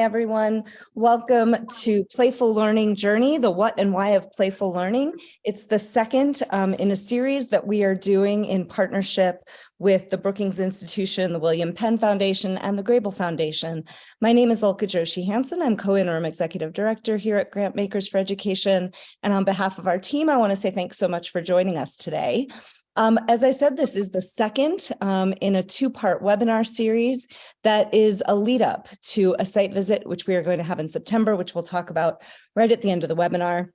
everyone. Welcome to Playful Learning Journey, the what and why of playful learning. It's the second in a series that we are doing in partnership with the Brookings Institution, the Penn Foundation, and the Grable Foundation. My name is Ulka Joshi-Hansen. I'm co-interim executive director here at Grantmakers for Education. And on behalf of our team, I want to say thanks so much for joining us today. As I said, this is the second in a two-part webinar series that is a lead up to a site visit, which we are going to have in September, which we'll talk about right at the end of the webinar.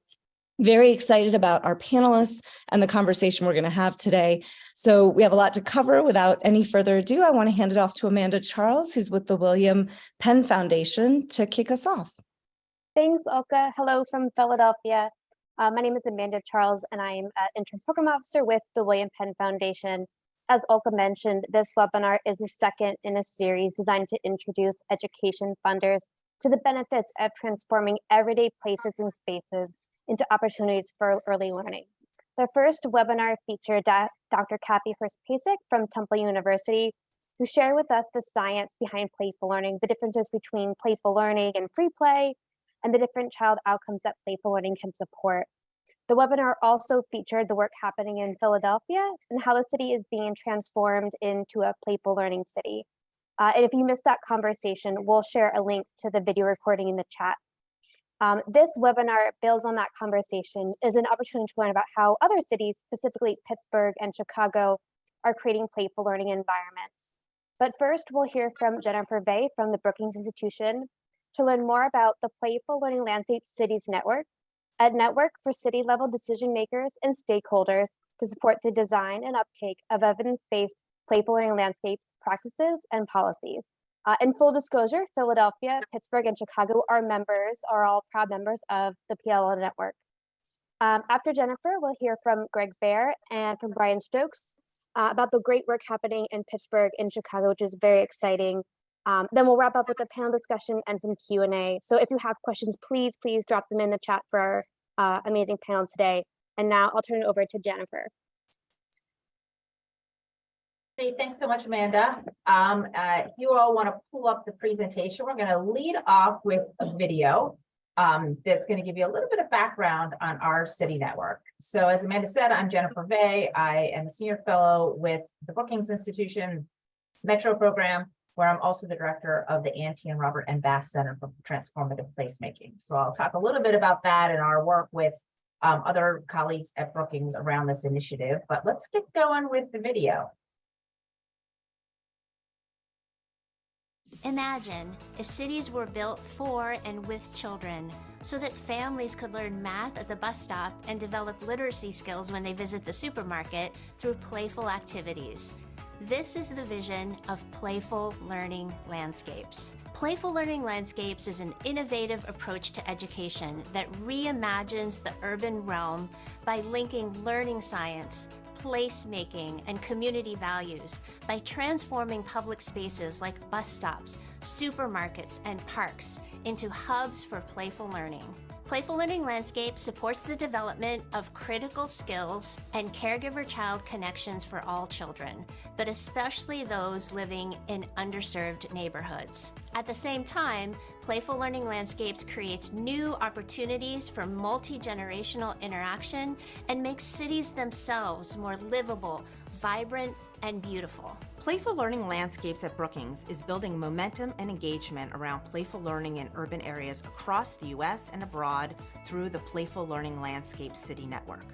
Very excited about our panelists and the conversation we're going to have today. So we have a lot to cover. Without any further ado, I want to hand it off to Amanda Charles, who's with the Penn Foundation, to kick us off. Thanks, Ulka. Hello from Philadelphia. My name is Amanda Charles, and I am an interim program officer with the Penn Foundation. As Ulka mentioned, this webinar is the second in a series designed to introduce education funders to the benefits of transforming everyday places and spaces into opportunities for early learning. The first webinar featured Dr. Kathy Hurst-Pasek from Temple University, who shared with us the science behind playful learning, the differences between playful learning and free play, and the different child outcomes that playful learning can support. The webinar also featured the work happening in Philadelphia and how the city is being transformed into a playful learning city. And if you missed that conversation, we'll share a link to the video recording in the chat. This webinar builds on that conversation, is an opportunity to learn about how other cities, specifically Pittsburgh and Chicago, are creating playful learning environments. But first, we'll hear from Jennifer Vey from the Brookings Institution to learn more about the Playful Learning Landscape Cities Network, a network for city-level decision makers and stakeholders to support the design and uptake of evidence-based playful learning landscape practices and policies. In full disclosure, Philadelphia, Pittsburgh, and Chicago are all proud members of the PLL network. After Jennifer, we'll hear from Greg Baer and from Brian Stokes about the great work happening in Pittsburgh and Chicago, which is very exciting. Then we'll wrap up with a panel discussion and some Q&A. So if you have questions, please drop them in the chat for our amazing panel today. And now I'll turn it over to Jennifer. Great, thanks so much, Amanda. You all want to pull up the presentation. We're going to lead off with a video that's going to give you a little bit of background on our city network. So as Amanda said, I'm Jennifer Vey. I am a senior fellow with the Brookings Institution Metro program, where I'm also the director of the Auntie and Robert N. Bass Center for Transformative Placemaking. So I'll talk a little bit about that and our work with other colleagues at Brookings around this initiative, but let's get going with the video. Imagine if cities were built for and with children so that families could learn math at the bus stop and develop literacy skills when they visit the supermarket through playful activities. This is the vision of Playful Learning Landscapes. Playful Learning Landscapes is an innovative approach to education that reimagines the urban realm by linking learning science, placemaking, and community values by transforming public spaces like bus stops, supermarkets, and parks into hubs for playful learning. Playful Learning Landscape supports the development of critical skills and caregiver-child connections for all children, but especially those living in underserved neighborhoods. At the same time, Playful Learning Landscapes creates new opportunities for multi-generational interaction and makes cities themselves more livable, vibrant, and beautiful. Playful Learning Landscapes at Brookings is building momentum and engagement around playful learning in urban areas across the U.S. and abroad through the Playful Learning Landscapes City Network.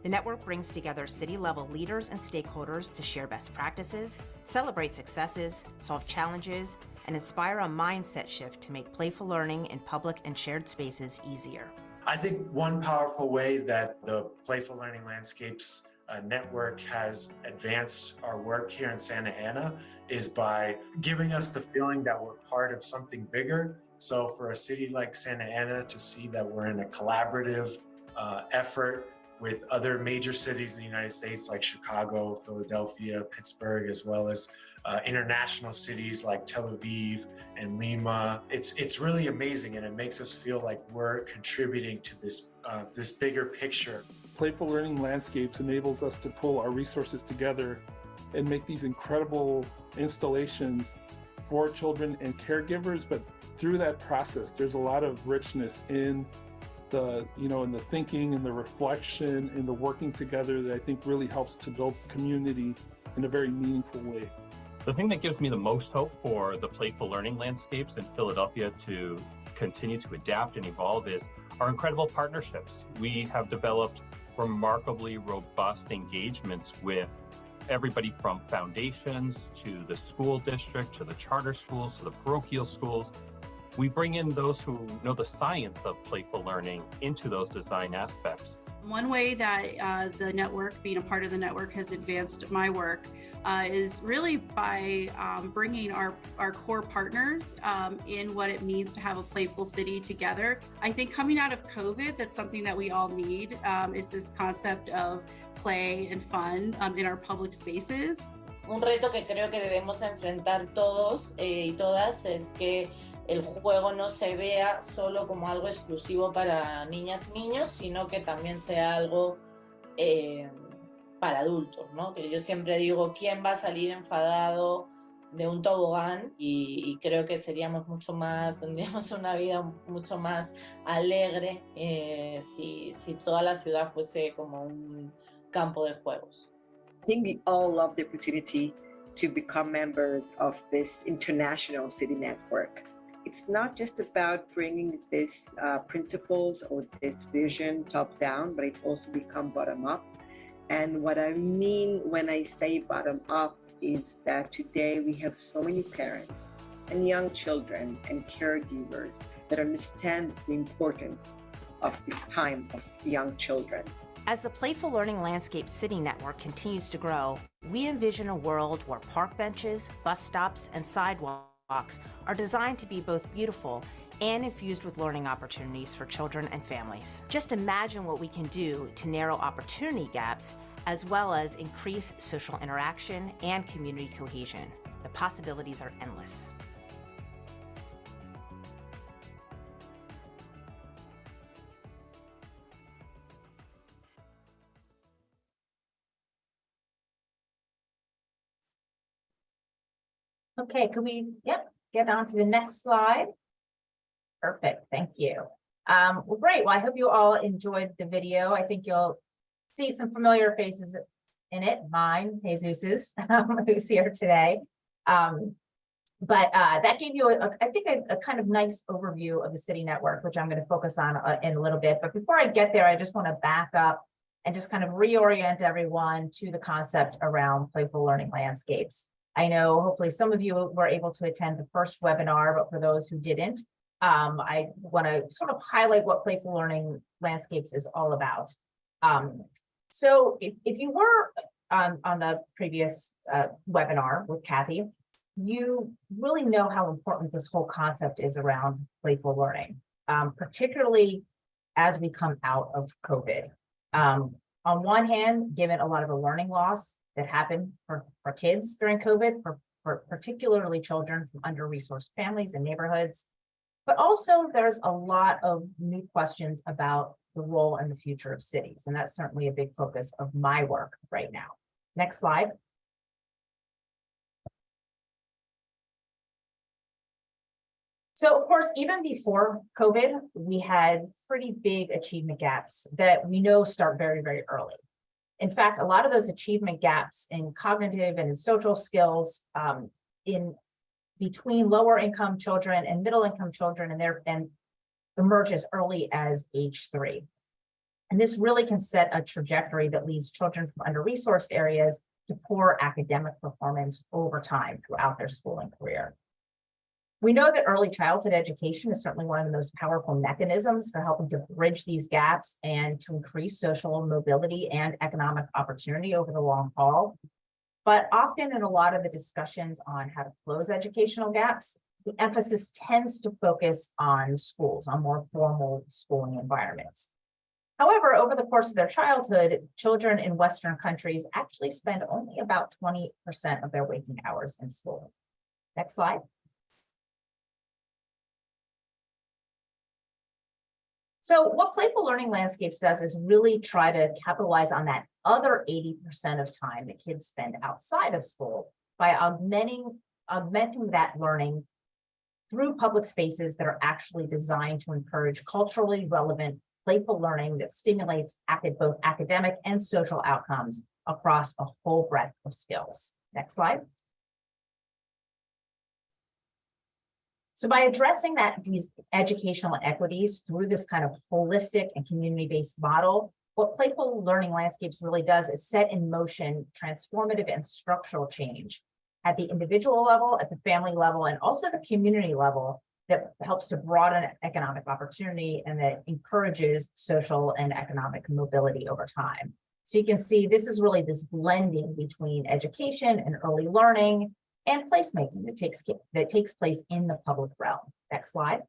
The network brings together city-level leaders and stakeholders to share best practices, celebrate successes, solve challenges, and inspire a mindset shift to make playful learning in public and shared spaces easier. I think one powerful way that the Playful Learning Landscapes network has advanced our work here in Santa Ana is by giving us the feeling that we're part of something bigger. So for a city like Santa Ana to see that we're in a collaborative effort with other major cities in the United States like Chicago, Philadelphia, Pittsburgh, as well as international cities like Tel Aviv and Lima. It's really amazing, and it makes us feel like we're contributing to this bigger picture. Playful Learning Landscapes enables us to pull our resources together and make these incredible installations for children and caregivers, but through that process, there's a lot of richness in in the thinking and the reflection and the working together that I think really helps to build community in a very meaningful way. The thing that gives me the most hope for the playful learning landscapes in Philadelphia to continue to adapt and evolve is our incredible partnerships. We have developed remarkably robust engagements with everybody from foundations to the school district, to the charter schools, to the parochial schools. We bring in those who know the science of playful learning into those design aspects. One way that the network, being a part of the network, has advanced my work is really by bringing our core partners in what it means to have a playful city together. I think coming out of COVID, that's something that we all need, is this concept of play and fun in our public spaces. Un reto que creo que debemos enfrentar todos y todas es que el juego no se vea solo como algo exclusivo para niñas y niños, sino que también sea algo para adultos, ¿no? Que yo siempre digo, ¿quién va a salir enfadado de un tobogán? Y creo que seríamos mucho más, tendríamos una vida mucho más alegre si toda la ciudad fuese como un campo de juegos. I think we all love the opportunity to become members of this international city network. It's not just about bringing this principles or this vision top down, but it's also become bottom up. And what I mean when I say bottom up is that today we have so many parents and young children and caregivers that understand the importance of this time of young children. As the Playful Learning Landscape City Network continues to grow, we envision a world where park benches, bus stops, and sidewalks are designed to be both beautiful and infused with learning opportunities for children and families. Just imagine what we can do to narrow opportunity gaps, as well as increase social interaction and community cohesion. The possibilities are endless. Okay, can we, get on to the next slide? Perfect, thank you. Well, great. Well, I hope you all enjoyed the video. I think you'll see some familiar faces in it. Mine, Jesus's, who's here today. But that gave you, I think, a kind of nice overview of the city network, which I'm going to focus on in a little bit. But before I get there, I just want to back up and just kind of reorient everyone to the concept around playful learning landscapes. I know hopefully some of you were able to attend the first webinar, but for those who didn't, I want to sort of highlight what playful learning landscapes is all about. So if you were on the previous webinar with Kathy, you really know how important this whole concept is around playful learning, particularly as we come out of COVID. On one hand, given a lot of the learning loss that happened for kids during COVID, for particularly children from under-resourced families and neighborhoods, but also there's a lot of new questions about the role and the future of cities, and that's certainly a big focus of my work right now. Next slide. So of course, even before COVID, we had pretty big achievement gaps that we know start very, very early. In fact, a lot of those achievement gaps in cognitive and in social skills in between lower income children and middle income children and emerge as early as age 3. And this really can set a trajectory that leads children from under-resourced areas to poor academic performance over time throughout their schooling career. We know that early childhood education is certainly one of the most powerful mechanisms for helping to bridge these gaps and to increase social mobility and economic opportunity over the long haul. But often in a lot of the discussions on how to close educational gaps, the emphasis tends to focus on schools, on more formal schooling environments. However, over the course of their childhood, children in Western countries actually spend only about 20% of their waking hours in school. Next slide. So what Playful Learning Landscapes does is really try to capitalize on that other 80% of time that kids spend outside of school by augmenting augmenting that learning through public spaces that are actually designed to encourage culturally relevant, playful learning that stimulates both academic and social outcomes across a whole breadth of skills. Next slide. So by addressing these educational equities through this kind of holistic and community-based model, what Playful Learning Landscapes really does is set in motion transformative and structural change at the individual level, at the family level, and also the community level that helps to broaden economic opportunity and that encourages social and economic mobility over time. So you can see this is really this blending between education and early learning and placemaking that takes place in the public realm. Next slide.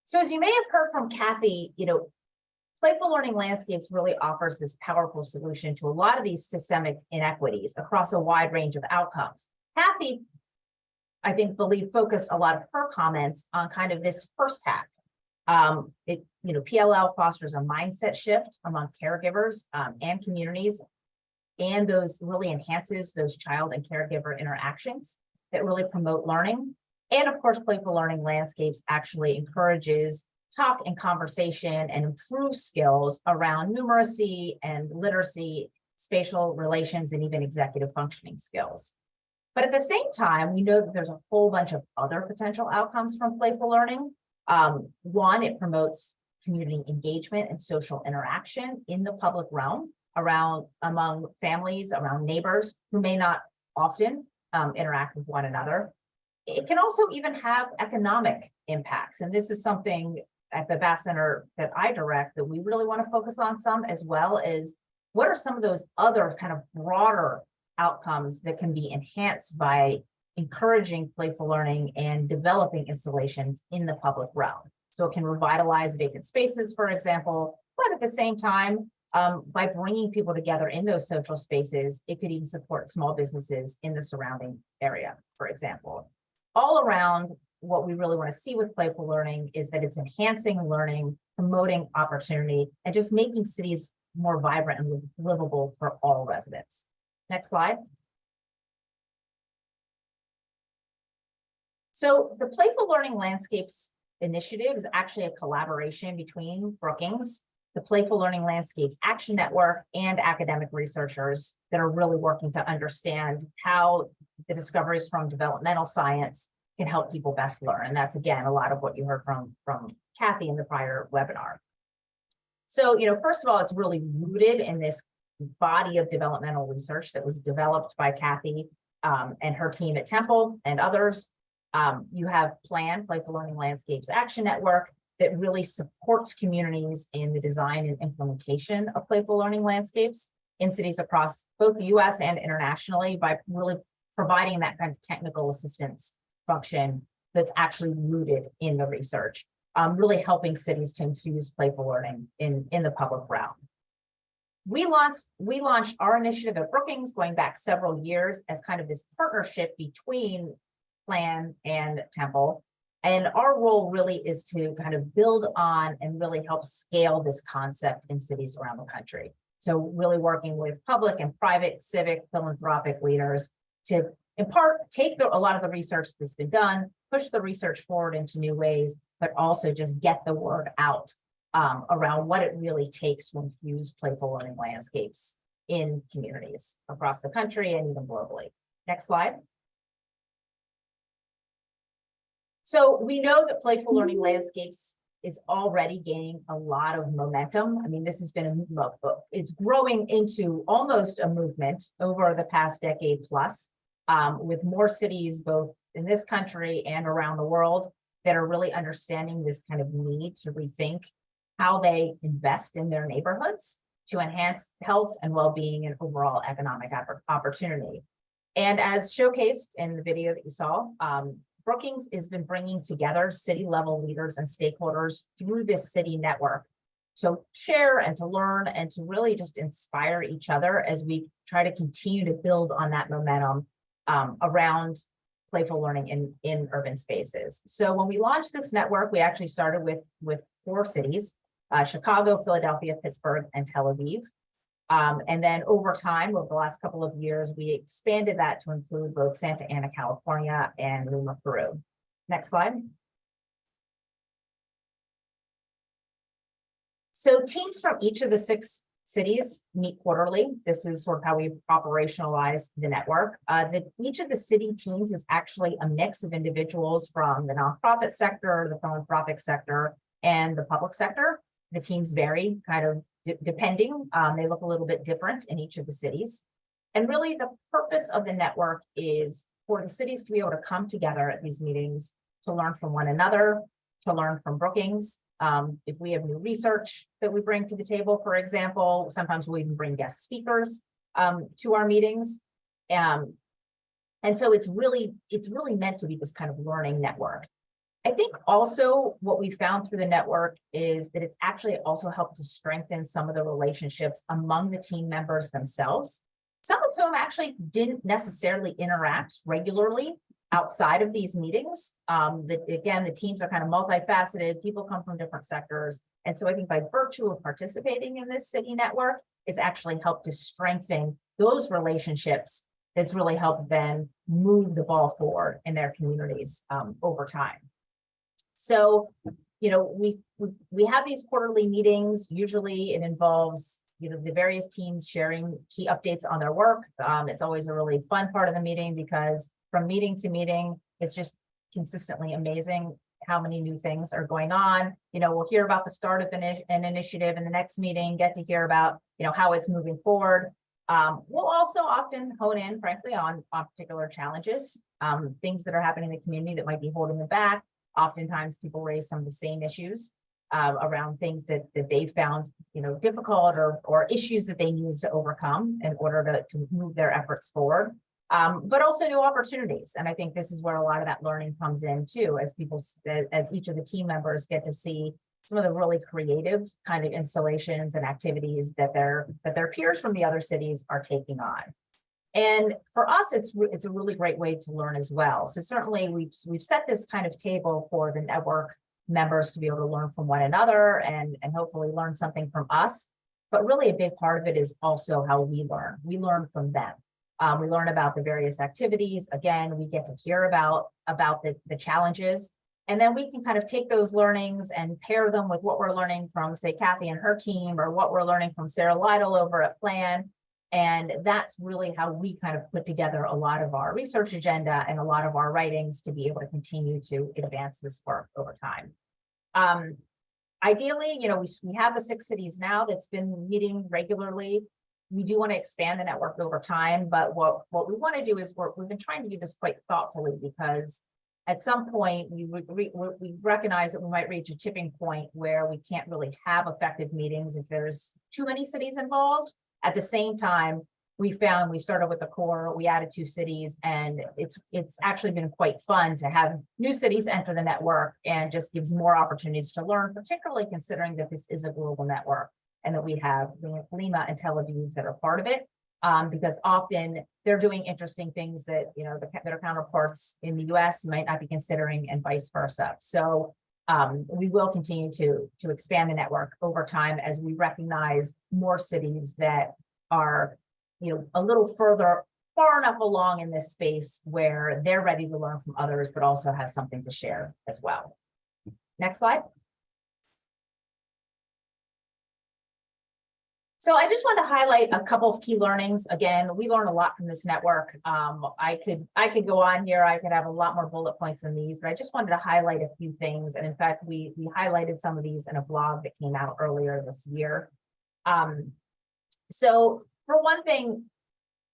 So as you may have heard from Kathy, Playful Learning Landscapes really offers this powerful solution to a lot of these systemic inequities across a wide range of outcomes. Kathy, I think, focused a lot of her comments on kind of this first half. PLL fosters a mindset shift among caregivers and communities, and those really enhances those child and caregiver interactions that really promote learning. And of course, Playful Learning Landscapes actually encourages talk and conversation and improves skills around numeracy and literacy, spatial relations, and even executive functioning skills. But at the same time, we know that there's a whole bunch of other potential outcomes from playful learning. One, it promotes community engagement and social interaction in the public realm among families, around neighbors who may not often interact with one another. It can also even have economic impacts. And this is something at the Bass Center that I direct that we really want to focus on some, as well as what are some of those other kind of broader outcomes that can be enhanced by encouraging playful learning and developing installations in the public realm. So it can revitalize vacant spaces, for example, but at the same time, by bringing people together in those social spaces, it could even support small businesses in the surrounding area, for example. All around, what we really want to see with playful learning is that it's enhancing learning, promoting opportunity, and just making cities more vibrant and livable for all residents. Next slide. So the Playful Learning Landscapes initiative is actually a collaboration between Brookings, the Playful Learning Landscapes Action Network, and academic researchers that are really working to understand how the discoveries from developmental science can help people best learn. And that's, again, a lot of what you heard from Kathy in the prior webinar. So, first of all, it's really rooted in this body of developmental research that was developed by Kathy and her team at Temple and others. You have Playful Learning Landscapes Action Network that really supports communities in the design and implementation of playful learning landscapes in cities across both the US and internationally by really providing that kind of technical assistance function that's actually rooted in the research, really helping cities to infuse playful learning in the public realm. We launched our initiative at Brookings going back several years as kind of this partnership between Plan and Temple. And our role really is to kind of build on and really help scale this concept in cities around the country. So really working with public and private, civic, philanthropic leaders to in part take a lot of the research that's been done, push the research forward into new ways, but also just get the word out around what it really takes to infuse playful learning landscapes in communities across the country and even globally. Next slide. So we know that playful learning landscapes is already gaining a lot of momentum. I mean, this has been it's growing into almost a movement over the past decade plus, with more cities both in this country and around the world that are really understanding this kind of need to rethink how they invest in their neighborhoods to enhance health and well-being and overall economic opportunity. And as showcased in the video that you saw, Brookings has been bringing together city-level leaders and stakeholders through this city network to share and to learn and to really just inspire each other as we try to continue to build on that momentum around playful learning in urban spaces. So when we launched this network, we actually started with 4 cities, Chicago, Philadelphia, Pittsburgh, and Tel Aviv. And then over time, over the last couple of years, we expanded that to include both Santa Ana, California, and Lima, Peru. Next slide. So teams from each of the 6 cities meet quarterly. This is sort of how we've operationalized the network. Each of the city teams is actually a mix of individuals from the nonprofit sector, the philanthropic sector, and the public sector. The teams vary kind of depending. They look a little bit different in each of the cities. And really the purpose of the network is for the cities to be able to come together at these meetings to learn from one another, to learn from Brookings. If we have new research that we bring to the table, for example, sometimes we'll even bring guest speakers to our meetings. And so it's really meant to be this kind of learning network. I think also what we found through the network is that it's actually also helped to strengthen some of the relationships among the team members themselves, some of whom actually didn't necessarily interact regularly outside of these meetings. Again, the teams are kind of multifaceted, people come from different sectors. And so I think by virtue of participating in this city network, it's actually helped to strengthen those relationships. That's really helped them move the ball forward in their communities over time. So, you know, we have these quarterly meetings. Usually it involves, you know, the various teams sharing key updates on their work. It's always a really fun part of the meeting because from meeting to meeting, it's just consistently amazing how many new things are going on. You know, we'll hear about the start of an initiative in the next meeting, get to hear about, you know, how it's moving forward. We'll also often hone in, frankly, on particular challenges, things that are happening in the community that might be holding them back. Oftentimes people raise some of the same issues around things that they found, you know, difficult or issues that they need to overcome in order to move their efforts forward. But also new opportunities. And I think this is where a lot of that learning comes in too, as each of the team members get to see some of the really creative kind of installations and activities that their peers from the other cities are taking on. And for us, it's a really great way to learn as well. So certainly we've set this kind of table for the network members to be able to learn from one another and hopefully learn something from us. But really a big part of it is also how we learn. We learn from them. We learn about the various activities. Again, we get to hear about the challenges. And then we can kind of take those learnings and pair them with what we're learning from, say, Kathy and her team, or what we're learning from Sarah Lytle over at Plan. And that's really how we kind of put together a lot of our research agenda and a lot of our writings to be able to continue to advance this work over time. Ideally, you know, we have the 6 cities now that's been meeting regularly. We do want to expand the network over time, but what we want to do is we've been trying to do this quite thoughtfully, because at some point we recognize that we might reach a tipping point where we can't really have effective meetings if there's too many cities involved. At the same time, we started with the core, we added 2 cities, and it's actually been quite fun to have new cities enter the network, and just gives more opportunities to learn, particularly considering that this is a global network and that we have Lima and Tel Aviv that are part of it, because often they're doing interesting things that, you know, their counterparts in the US might not be considering, and vice versa. So we will continue to expand the network over time as we recognize more cities that are, you know, a little far enough along in this space where they're ready to learn from others, but also have something to share as well. Next slide. So I just want to highlight a couple of key learnings. Again, we learn a lot from this network. I could go on here. I could have a lot more bullet points than these, but I just wanted to highlight a few things. And in fact, we highlighted some of these in a blog that came out earlier this year. So for one thing,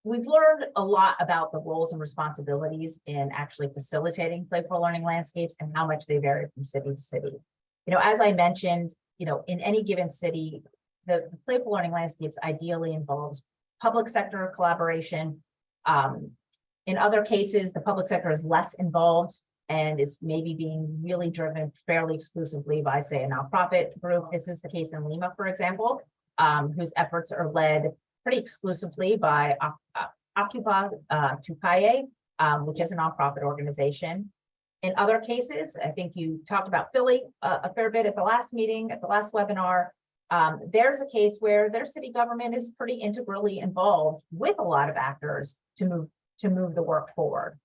we've learned a lot about the roles and responsibilities in actually facilitating playful learning landscapes and how much they vary from city to city. You know, as I mentioned, you know, in any given city, the playful learning landscapes ideally involves public sector collaboration. In other cases, the public sector is less involved and is maybe being really driven fairly exclusively by, say, a nonprofit group. This is the case in Lima, for example, whose efforts are led pretty exclusively by Ocupa Tucaye, which is a nonprofit organization. In other cases, I think you talked about Philly a fair bit at the last meeting, at the last webinar. There's a case where their city government is pretty integrally involved with a lot of actors to move the work forward.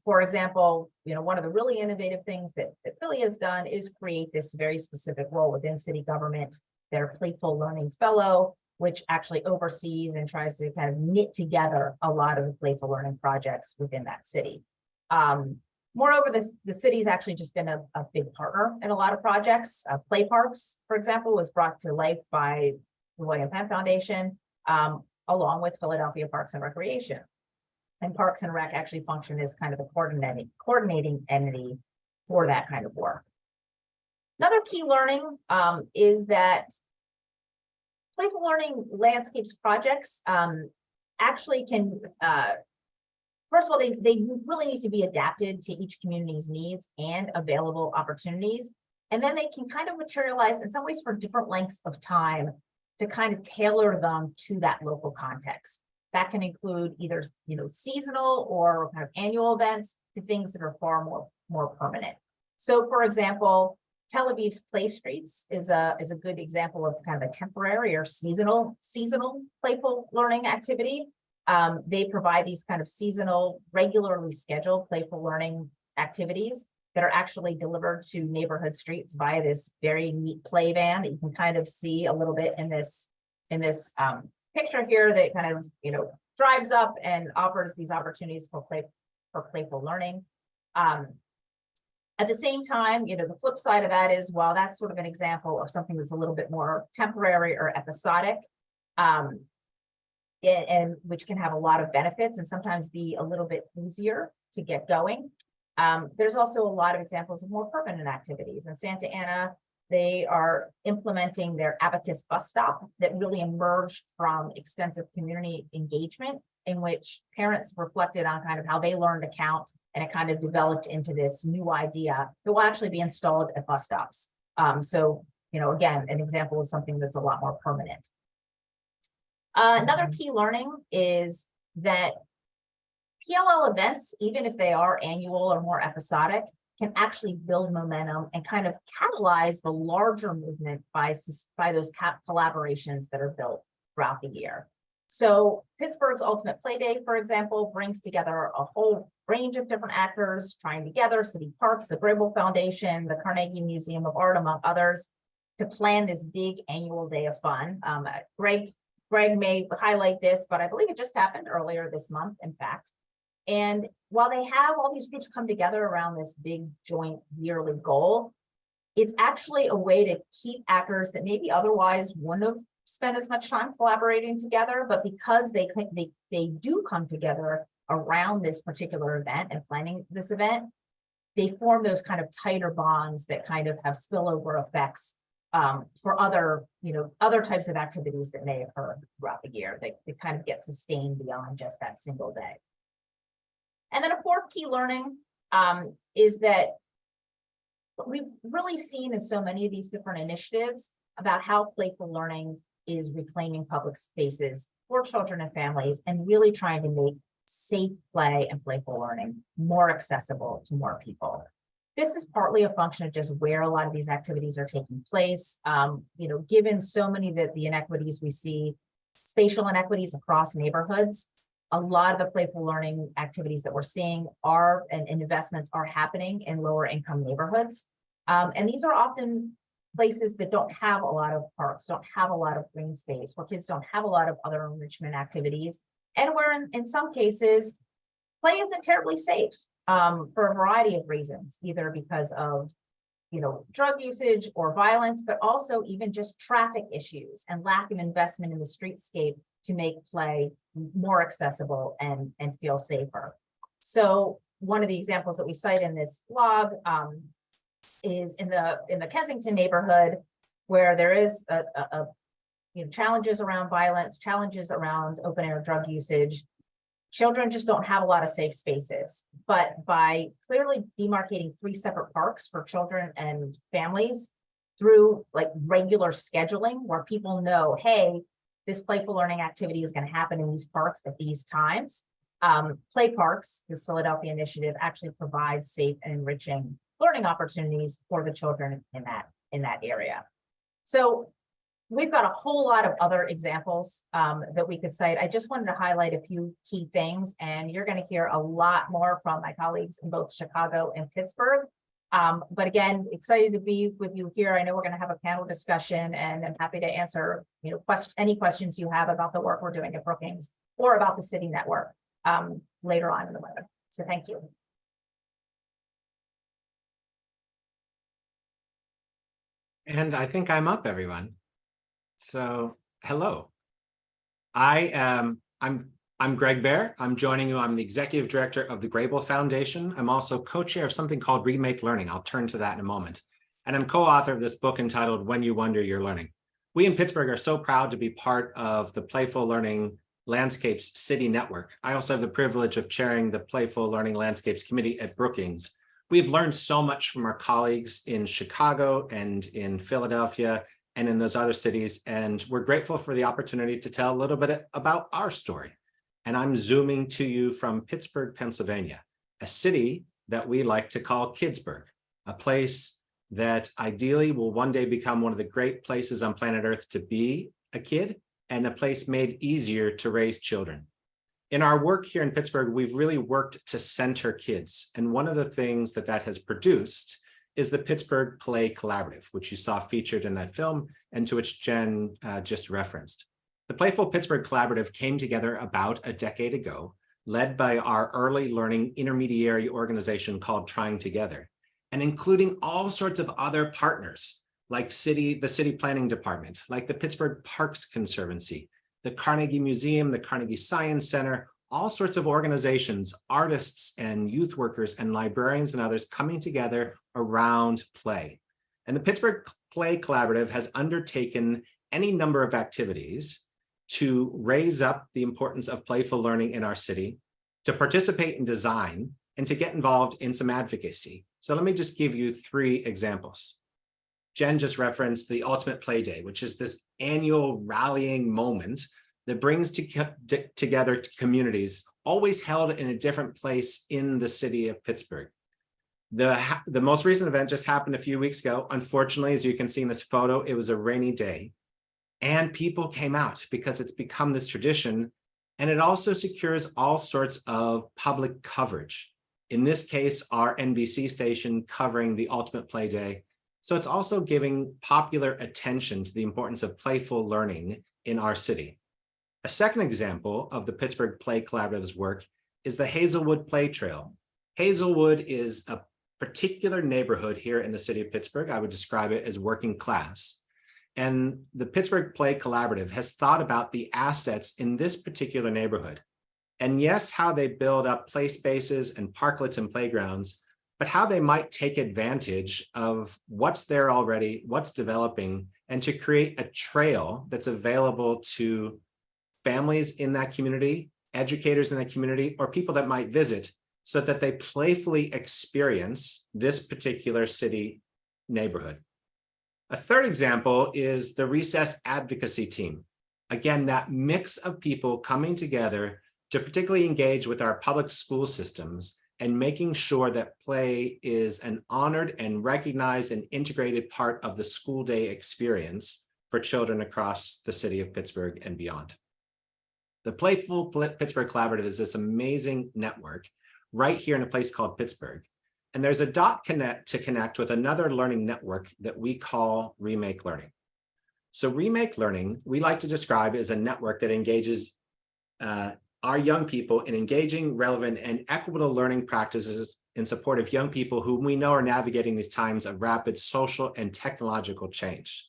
For example, one of the really innovative things that Philly has done is create this very specific role within city government, their Playful Learning Fellow, which actually oversees and tries to kind of knit together a lot of the playful learning projects within that city. Moreover, the city's actually just been a big partner in a lot of projects. Play Parks, for example, was brought to life by the Penn Foundation, along with Philadelphia Parks and Recreation. And Parks and Rec actually function as kind of a coordinating entity for that kind of work. Another key learning is that playful learning landscapes projects actually can, first of all, they really need to be adapted to each community's needs and available opportunities. And then they can kind of materialize in some ways for different lengths of time to kind of tailor them to that local context. That can include either seasonal or kind of annual events to things that are far more permanent. So, for example, Tel Aviv's Play Streets is a good example of kind of a temporary or seasonal playful learning activity. They provide these kind of seasonal, regularly scheduled playful learning activities that are actually delivered to neighborhood streets via this very neat play van that you can kind of see a little bit in this picture here that kind of drives up and offers these opportunities for playful learning. At the same time, the flip side of that is, while that's sort of an example of something that's a little bit more temporary or episodic, and which can have a lot of benefits and sometimes be a little bit easier to get going. There's also a lot of examples of more permanent activities. In Santa Ana, they are implementing their Abacus bus stop that really emerged from extensive community engagement, in which parents reflected on kind of how they learned to count, and it kind of developed into this new idea that will actually be installed at bus stops. So, again, an example of something that's a lot more permanent. Another key learning is that PLL events, even if they are annual or more episodic, can actually build momentum and kind of catalyze the larger movement by those collaborations that are built throughout the year. So Pittsburgh's Ultimate Play Day, for example, brings together a whole range of different actors trying together, city parks, the Grable Foundation, the Carnegie Museum of Art, among others, to plan this big annual day of fun. Greg may highlight this, but I believe it just happened earlier this month, in fact. And while they have all these groups come together around this big joint yearly goal, it's actually a way to keep actors that maybe otherwise wouldn't have spent as much time collaborating together, but because they do come together around this particular event and planning this event, they form those kind of tighter bonds that kind of have spillover effects for other types of activities that may occur throughout the year. They kind of get sustained beyond just that single day. And then a fourth key learning is that we've really seen in so many of these different initiatives about how playful learning is reclaiming public spaces for children and families, and really trying to make safe play and playful learning more accessible to more people. This is partly a function of just where a lot of these activities are taking place. Given so many of the inequities we see, spatial inequities across neighborhoods, a lot of the playful learning activities that we're seeing and investments are happening in lower income neighborhoods. And these are often places that don't have a lot of parks, don't have a lot of green space, where kids don't have a lot of other enrichment activities, and where in some cases, play isn't terribly safe for a variety of reasons, either because of drug usage or violence, but also even just traffic issues and lack of investment in the streetscape to make play more accessible and feel safer. So one of the examples that we cite in this blog is in the Kensington neighborhood, where there is challenges around violence, challenges around open air drug usage. Children just don't have a lot of safe spaces, but by clearly demarcating 3 separate parks for children and families through regular scheduling, where people know, hey, this playful learning activity is going to happen in these parks at these times. Play Parks, this Philadelphia initiative, actually provides safe and enriching learning opportunities for the children in that area. So we've got a whole lot of other examples that we could cite. I just wanted to highlight a few key things, and you're going to hear a lot more from my colleagues in both Chicago and Pittsburgh. But again, excited to be with you here. I know we're going to have a panel discussion, and I'm happy to answer, any questions you have about the work we're doing at Brookings or about the city network later on in the webinar. So thank you. And I think I'm up, everyone. So hello. I'm Greg Baer. I'm joining you. I'm the executive director of the Grable Foundation. I'm also co-chair of something called Remake Learning. I'll turn to that in a moment. And I'm co-author of this book entitled When You Wonder, You're Learning. We in Pittsburgh are so proud to be part of the Playful Learning Landscapes City Network. I also have the privilege of chairing the Playful Learning Landscapes Committee at Brookings. We've learned so much from our colleagues in Chicago and in Philadelphia and in those other cities, and we're grateful for the opportunity to tell a little bit about our story. And I'm zooming to you from Pittsburgh, Pennsylvania, a city that we like to call Kidsburg, a place that ideally will one day become one of the great places on planet Earth to be a kid, and a place made easier to raise children. In our work here in Pittsburgh, we've really worked to center kids. And one of the things that has produced is the Pittsburgh Play Collaborative, which you saw featured in that film and to which Jen just referenced. The Playful Pittsburgh Collaborative came together about a decade ago, led by our early learning intermediary organization called Trying Together, and including all sorts of other partners like the City Planning Department, like the Pittsburgh Parks Conservancy, the Carnegie Museum, the Carnegie Science Center, all sorts of organizations, artists and youth workers and librarians and others coming together around play. And the Pittsburgh Play Collaborative has undertaken any number of activities to raise up the importance of playful learning in our city, to participate in design, and to get involved in some advocacy. So let me just give you 3 examples. Jen just referenced the Ultimate Play Day, which is this annual rallying moment that brings together communities, always held in a different place in the city of Pittsburgh. The most recent event just happened a few weeks ago. Unfortunately, as you can see in this photo, it was a rainy day. And people came out because it's become this tradition, and it also secures all sorts of public coverage. In this case, our NBC station covering the Ultimate Play Day. So it's also giving popular attention to the importance of playful learning in our city. A second example of the Pittsburgh Play Collaborative's work is the Hazelwood Play Trail. Hazelwood is a particular neighborhood here in the city of Pittsburgh. I would describe it as working class. And the Pittsburgh Play Collaborative has thought about the assets in this particular neighborhood. And yes, how they build up play spaces and parklets and playgrounds, but how they might take advantage of what's there already, what's developing, and to create a trail that's available to families in that community, educators in that community, or people that might visit, so that they playfully experience this particular city neighborhood. A third example is the Recess Advocacy Team. Again, that mix of people coming together to particularly engage with our public school systems and making sure that play is an honored and recognized and integrated part of the school day experience for children across the city of Pittsburgh and beyond. The Playful Pittsburgh Collaborative is this amazing network right here in a place called Pittsburgh. And there's a dot to connect with another learning network that we call Remake Learning. So Remake Learning, we like to describe as a network that engages our young people in engaging, relevant, and equitable learning practices in support of young people whom we know are navigating these times of rapid social and technological change.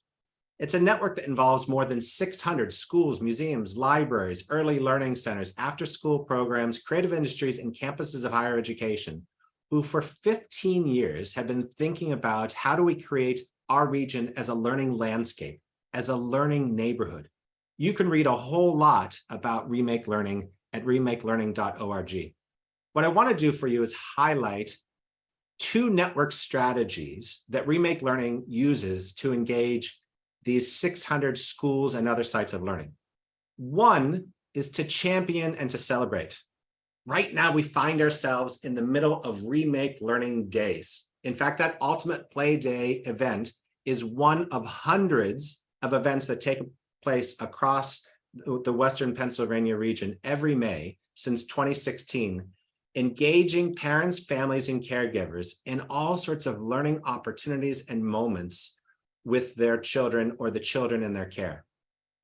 It's a network that involves more than 600 schools, museums, libraries, early learning centers, after-school programs, creative industries, and campuses of higher education, who for 15 years have been thinking about how do we create our region as a learning landscape, as a learning neighborhood. You can read a whole lot about Remake Learning at remakelearning.org. What I want to do for you is highlight 2 network strategies that Remake Learning uses to engage these 600 schools and other sites of learning. One is to champion and to celebrate. Right now, we find ourselves in the middle of Remake Learning Days. In fact, that Ultimate Play Day event is one of hundreds of events that take place across the Western Pennsylvania region every May since 2016, engaging parents, families, and caregivers in all sorts of learning opportunities and moments with their children or the children in their care,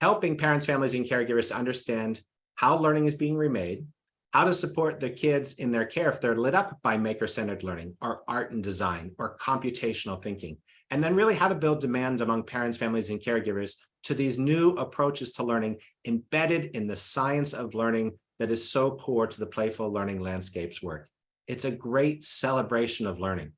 helping parents, families, and caregivers to understand how learning is being remade, how to support the kids in their care if they're lit up by maker-centered learning or art and design or computational thinking, and then really how to build demand among parents, families, and caregivers to these new approaches to learning embedded in the science of learning that is so core to the Playful Learning Landscapes work. It's a great celebration of learning.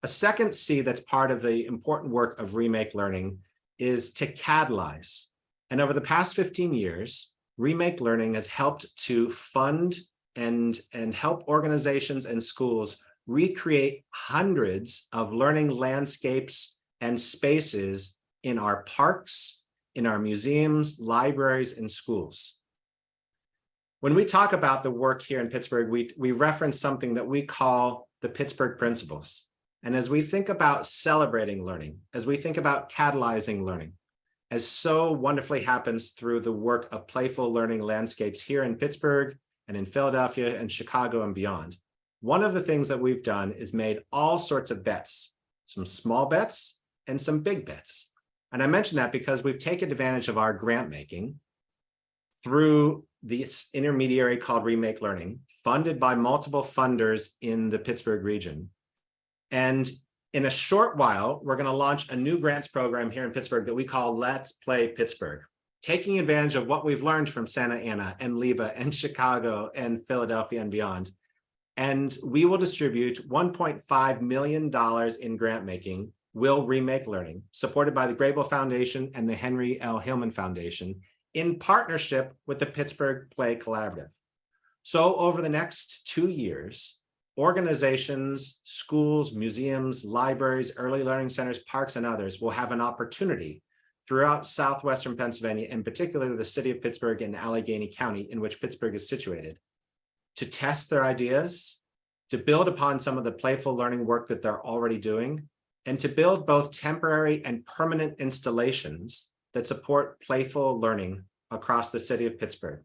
A second C that's part of the important work of Remake Learning is to catalyze. And over the past 15 years, Remake Learning has helped to fund and help organizations and schools recreate hundreds of learning landscapes and spaces in our parks, in our museums, libraries, and schools. When we talk about the work here in Pittsburgh, we reference something that we call the Pittsburgh Principles. And as we think about celebrating learning, as we think about catalyzing learning, as so wonderfully happens through the work of Playful Learning Landscapes here in Pittsburgh and in Philadelphia and Chicago and beyond, one of the things that we've done is made all sorts of bets, some small bets and some big bets. And I mention that because we've taken advantage of our grant making through this intermediary called Remake Learning, funded by multiple funders in the Pittsburgh region. And in a short while, we're going to launch a new grants program here in Pittsburgh that we call Let's Play Pittsburgh, taking advantage of what we've learned from Santa Ana and Leba and Chicago and Philadelphia and beyond. And we will distribute $1.5 million in grant making, will Remake Learning, supported by the Grable Foundation and the Henry L. Hillman Foundation, in partnership with the Pittsburgh Play Collaborative. So over the next 2 years, organizations, schools, museums, libraries, early learning centers, parks, and others will have an opportunity throughout southwestern Pennsylvania, in particular the city of Pittsburgh and Allegheny County, in which Pittsburgh is situated, to test their ideas, to build upon some of the playful learning work that they're already doing, and to build both temporary and permanent installations that support playful learning across the city of Pittsburgh.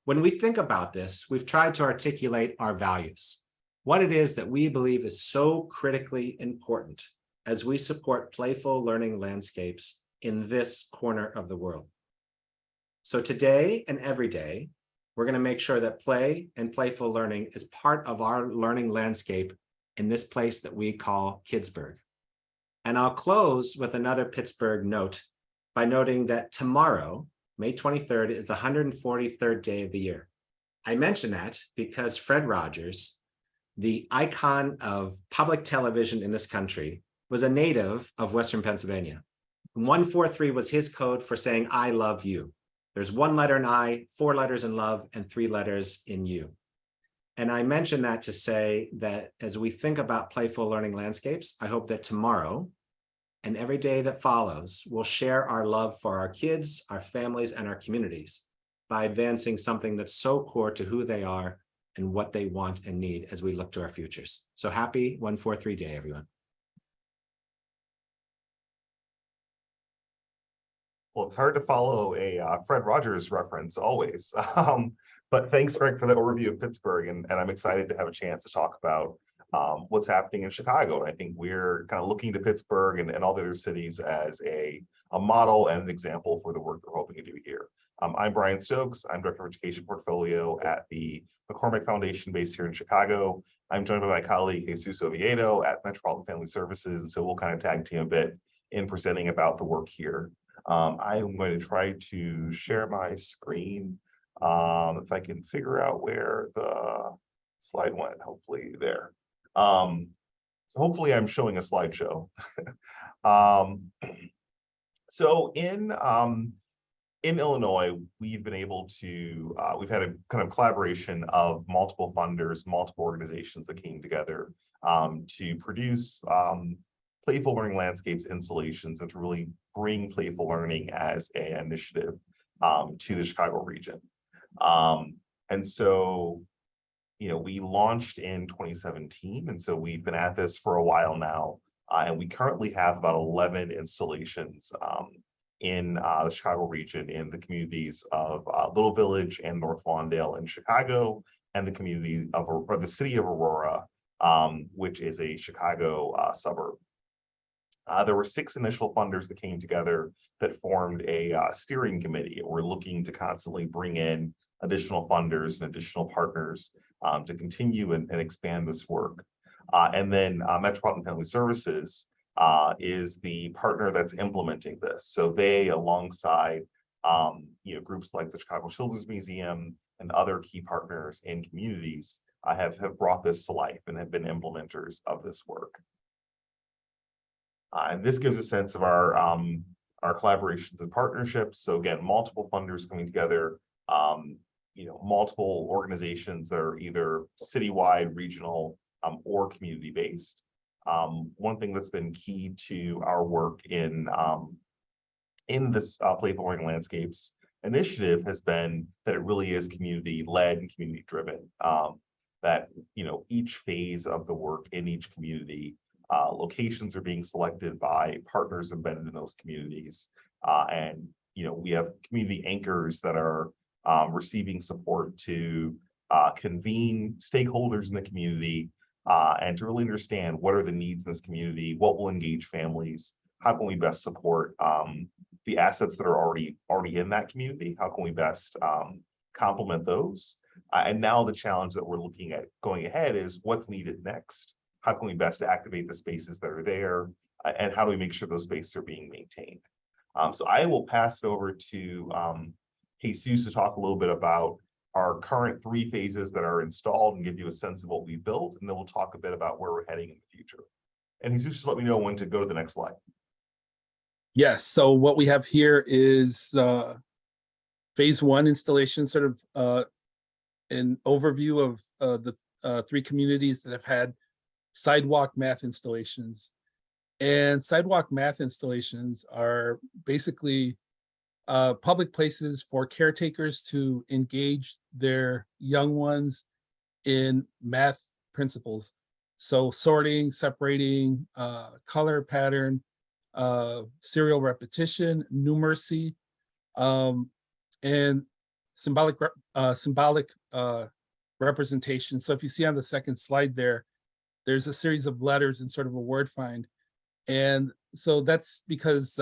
When we think about this, we've tried to articulate our values, what it is that we believe is so critically important as we support playful learning landscapes in this corner of the world. So today and every day, we're going to make sure that play and playful learning is part of our learning landscape in this place that we call Kidsburg. And I'll close with another Pittsburgh note by noting that tomorrow, May 23rd, is the 143rd day of the year. I mention that because Fred Rogers, the icon of public television in this country, was a native of Western Pennsylvania. 143 was his code for saying, I love you. There's 1 letter in I, 4 letters in love, and 3 letters in you. And I mention that to say that as we think about playful learning landscapes, I hope that tomorrow and every day that follows, we'll share our love for our kids, our families, and our communities by advancing something that's so core to who they are and what they want and need as we look to our futures. So happy 143 day, everyone. Well, it's hard to follow a Fred Rogers reference always. But thanks, Greg, for that overview of Pittsburgh. And I'm excited to have a chance to talk about what's happening in Chicago. And I think we're kind of looking to Pittsburgh and all the other cities as a model and an example for the work they're hoping to do here. I'm Brian Stokes. I'm Director of Education Portfolio at the McCormick Foundation based here in Chicago. I'm joined by my colleague, Jesus Oviedo at Metropolitan Family Services. And so we'll kind of tag team a bit in presenting about the work here. I am going to try to share my screen. If I can figure out where the slide went, hopefully there. So hopefully I'm showing a slideshow. So in Illinois, we've been able to, we've had a kind of collaboration of multiple funders, multiple organizations that came together to produce playful learning landscapes installations and to really bring playful learning as an initiative to the Chicago region. And so, you know, we launched in 2017, and so we've been at this for a while now, and we currently have about 11 installations in the Chicago region, in the communities of Little Village and North Lawndale in Chicago, and the community of, or the city of Aurora, which is a Chicago suburb. There were 6 initial funders that came together that formed a steering committee. We're looking to constantly bring in additional funders and additional partners to continue and expand this work. And then Metropolitan Family Services is the partner that's implementing this. So they, alongside groups like the Chicago Children's Museum and other key partners in communities, have brought this to life and have been implementers of this work. And this gives a sense of our collaborations and partnerships. So again, multiple funders coming together, multiple organizations that are either citywide, regional, or community-based. One thing that's been key to our work in this Playful Learning Landscapes initiative has been that it really is community-led and community-driven. That each phase of the work in each community, locations are being selected by partners embedded in those communities, and we have community anchors that are receiving support to convene stakeholders in the community and to really understand what are the needs in this community, what will engage families, how can we best support the assets that are already in that community, how can we best complement those, and now the challenge that we're looking at going ahead is what's needed next. How can we best activate the spaces that are there, and how do we make sure those spaces are being maintained? So I will pass it over to Jesus to talk a little bit about our current 3 phases that are installed and give you a sense of what we built, and then we'll talk a bit about where we're heading in the future. And Jesus, just let me know when to go to the next slide. Yes, so what we have here is phase 1 installation, sort of an overview of the 3 communities that have had sidewalk math installations. And sidewalk math installations are basically public places for caretakers to engage their young ones in math principles. So sorting, separating, color pattern, serial repetition, numeracy, and symbolic representation. So if you see on the second slide there's a series of letters and sort of a word find. And so that's because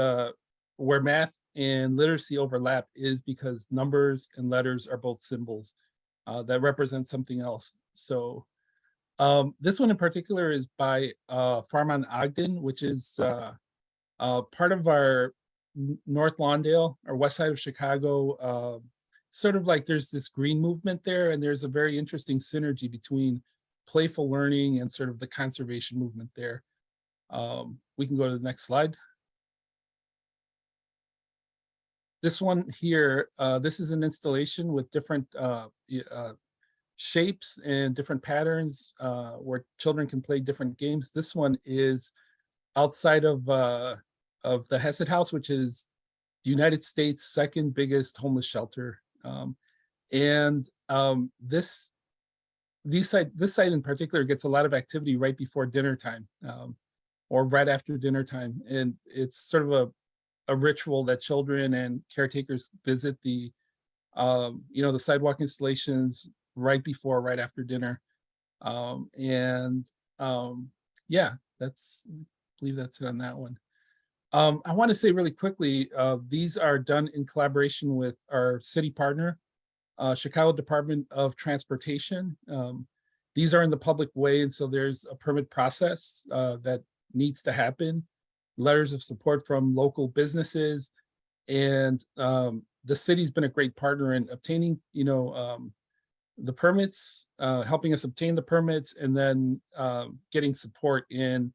where math and literacy overlap is because numbers and letters are both symbols that represent something else. So this one in particular is by Farm on Ogden, which is part of our North Lawndale, or west side of Chicago. Sort of like there's this green movement there, and there's a very interesting synergy between playful learning and sort of the conservation movement there. We can go to the next slide. This one here, this is an installation with different shapes and different patterns where children can play different games. This one is outside of the Hesed House, which is the United States' second biggest homeless shelter. This site in particular gets a lot of activity right before dinner time or right after dinner time. And it's sort of a ritual that children and caretakers visit the sidewalk installations right before, right after dinner. Yeah, I believe that's it on that one. I want to say really quickly, these are done in collaboration with our city partner, Chicago Department of Transportation. These are in the public way, and so there's a permit process that needs to happen, letters of support from local businesses, and the city's been a great partner in obtaining, the permits, helping us obtain the permits, and then getting support in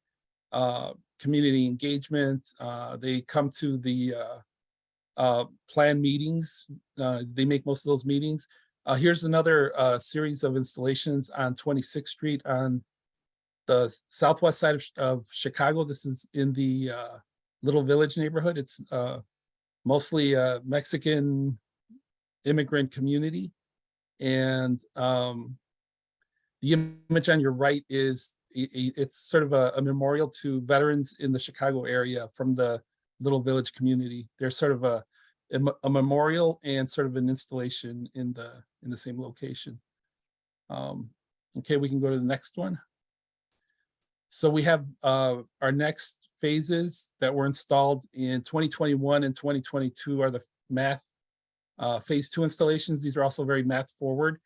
community engagement. They come to the plan meetings. They make most of those meetings. Here's another series of installations on 26th Street on the southwest side of Chicago. This is in the Little Village neighborhood. It's mostly a Mexican immigrant community. And the image on your right is, it's sort of a memorial to veterans in the Chicago area from the Little Village community. There's sort of a memorial and sort of an installation in the same location. Okay, we can go to the next one. So we have our next phases that were installed in 2021 and 2022 are the math phase 2 installations. These are also very math forward.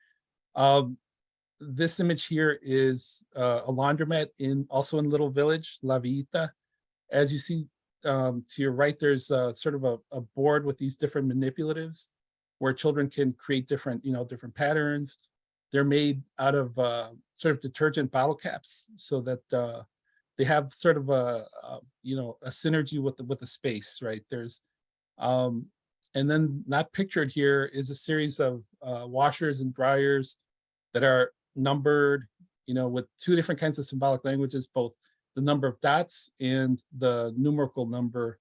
This image here is a laundromat also in Little Village, La Villita. As you see to your right, there's sort of a board with these different manipulatives where children can create different, different patterns. They're made out of sort of detergent bottle caps so that they have sort of a synergy with the space, right? There's and then not pictured here is a series of washers and dryers that are numbered, with 2 different kinds of symbolic languages, both the number of dots and the numerical number.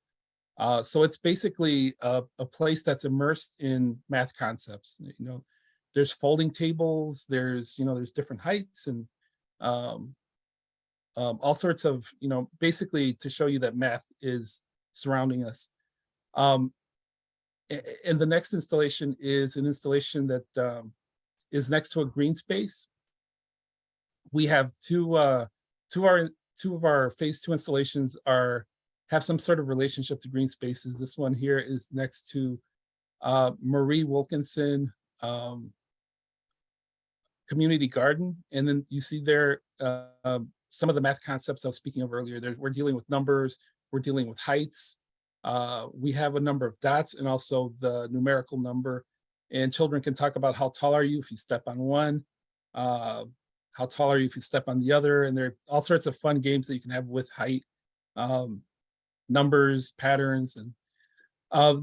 So it's basically a place that's immersed in math concepts. There's folding tables, there's different heights and all sorts of, basically to show you that math is surrounding us. And the next installation is an installation that is next to a green space. We have two of our phase 2 installations have some sort of relationship to green spaces. This one here is next to Marie Wilkinson Community Garden. And then you see there some of the math concepts I was speaking of earlier. We're dealing with numbers, we're dealing with heights. We have a number of dots and also the numerical number. And children can talk about how tall are you if you step on one, how tall are you if you step on the other. And there are all sorts of fun games that you can have with height, numbers, patterns. And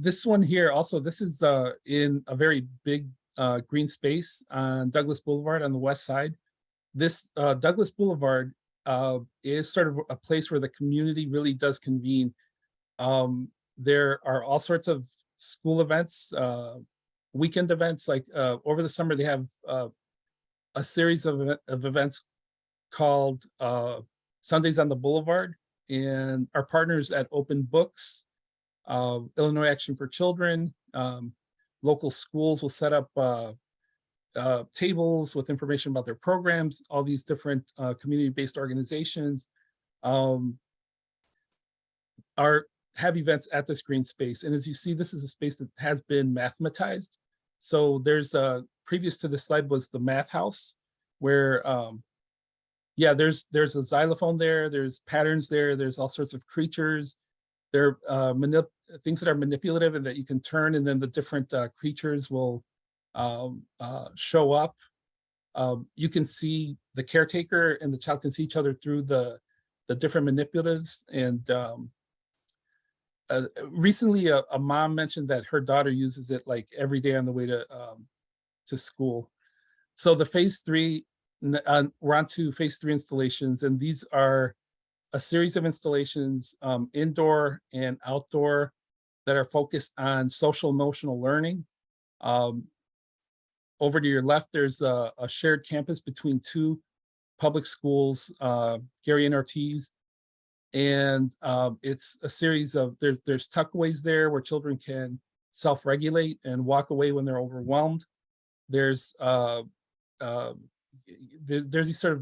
this one here also, this is in a very big green space on Douglas Boulevard on the west side. This Douglas Boulevard is sort of a place where the community really does convene. There are all sorts of school events, weekend events, like over the summer they have a series of events called Sundays on the Boulevard, and our partners at Open Books, Illinois Action for Children, local schools will set up tables with information about their programs. All these different community-based organizations have events at this green space. And as you see, this is a space that has been mathematized. So there's previous to this slide was the math house, where there's a xylophone there, there's patterns there, there's all sorts of creatures. There are things that are manipulative and that you can turn, and then the different creatures will show up. You can see the caretaker and the child can see each other through the different manipulatives. And recently a mom mentioned that her daughter uses it like every day on the way to school. So the phase 3, we're on to phase 3 installations, and these are a series of installations, indoor and outdoor, that are focused on social emotional learning. Over to your left, there's a shared campus between 2 public schools, Gary and Ortiz. And it's a series of, there's tuckaways there where children can self-regulate and walk away when they're overwhelmed. There's these sort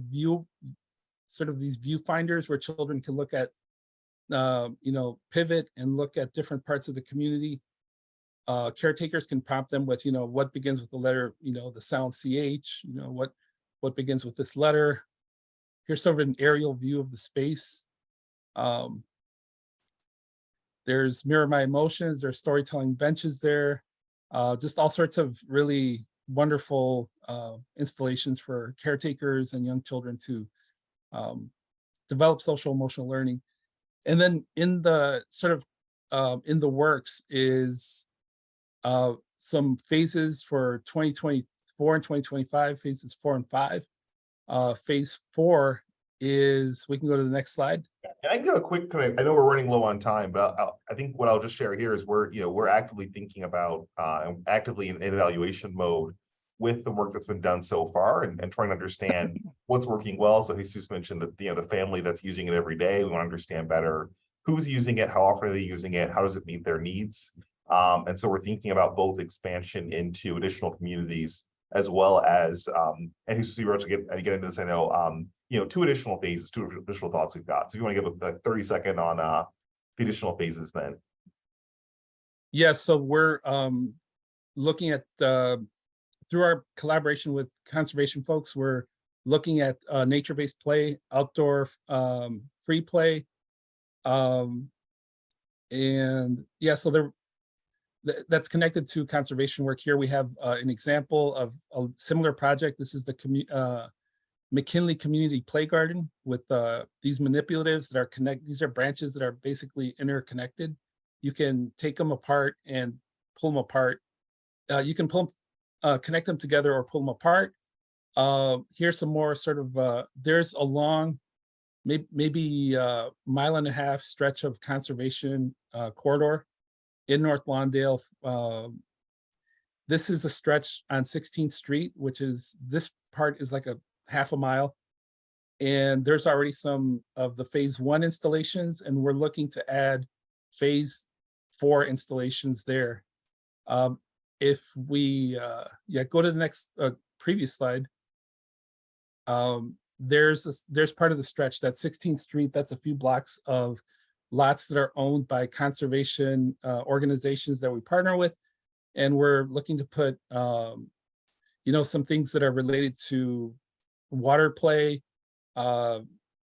of these viewfinders where children can look at, pivot and look at different parts of the community. Caretakers can prompt them with, what begins with the letter, the sound CH, what begins with this letter. Here's sort of an aerial view of the space. There's Mirror My Emotions, there's storytelling benches there, just all sorts of really wonderful installations for caretakers and young children to develop social emotional learning. And then in the sort of in the works is some phases for 2024 and 2025, phases 4 and 5. Phase 4 is, we can go to the next slide. I can do a quick comment. I know we're running low on time, but I think what I'll just share here is we're actively thinking about actively in evaluation mode with the work that's been done so far, and trying to understand what's working well. So Jesus mentioned that the family that's using it every day, we want to understand better who's using it, how often are they using it, how does it meet their needs? And so we're thinking about both expansion into additional communities as well as, and he's super to get into this, I know, you know, 2 additional phases, 2 additional thoughts we've got. So if you want to give a 30-second on the additional phases then. Yeah, so we're looking at, through our collaboration with conservation folks, we're looking at nature-based play, outdoor free play. And yeah, so that's connected to conservation work. Here we have an example of a similar project. This is the McKinley Community Play Garden with these manipulatives that are these are branches that are basically interconnected. You can take them apart and pull them apart. You can connect them together or pull them apart. Here's some more sort of, there's a long, maybe 1.5 mile stretch of conservation corridor in North Lawndale. This is a stretch on 16th Street, which is, this part is like a 1/2 mile. And there's already some of the phase 1 installations, and we're looking to add phase 4 installations there. If we, go to the next previous slide. There's part of the stretch, that 16th Street, that's a few blocks of lots that are owned by conservation organizations that we partner with. And we're looking to put, some things that are related to water play,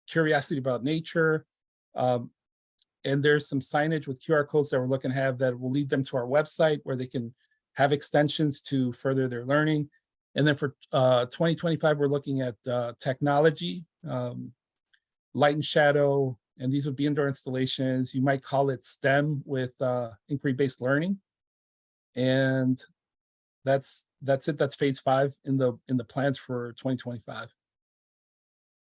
curiosity about nature. And there's some signage with QR codes that we're looking to have that will lead them to our website where they can have extensions to further their learning. And then for 2025, we're looking at technology, light and shadow, and these would be indoor installations. You might call it STEM with inquiry-based learning. And that's it. That's phase 5 in the plans for 2025.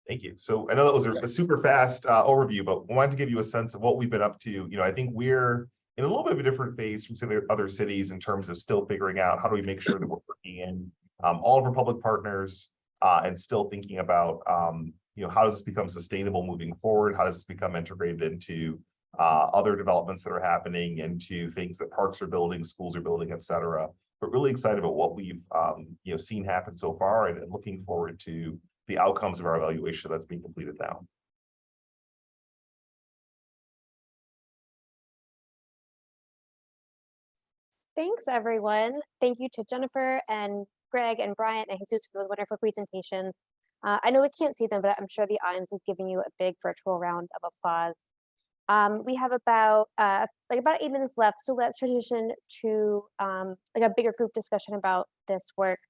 Thank you. So I know that was a super fast overview, but I wanted to give you a sense of what we've been up to. You know, I think we're in a little bit of a different phase from some of the other cities in terms of still figuring out how do we make sure that we're working in all of our public partners and still thinking about, how does this become sustainable moving forward? How does this become integrated into other developments that are happening, into things that parks are building, schools are building, et cetera. But really excited about what we've seen happen so far and looking forward to the outcomes of our evaluation that's being completed now. Thanks, everyone. Thank you to Jennifer and Greg and Bryant and Jesus for those wonderful presentations. I know we can't see them, but I'm sure the audience is giving you a big virtual round of applause. We have about 8 minutes left, so let's transition to a bigger group discussion about this work.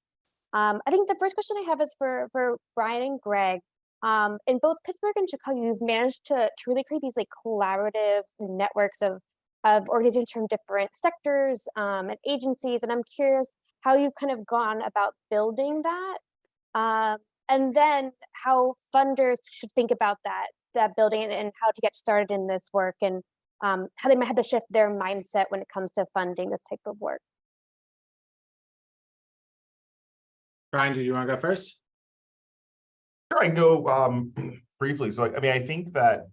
I think the first question I have is for Brian and Greg. In both Pittsburgh and Chicago, you've managed to really create these collaborative networks of organizations from different sectors and agencies, and I'm curious how you've kind of gone about building that, and then how funders should think about that building and how to get started in this work, and how they might have to shift their mindset when it comes to funding this type of work. Brian, did you want to go first? Sure, I can go briefly. So, I mean, I think that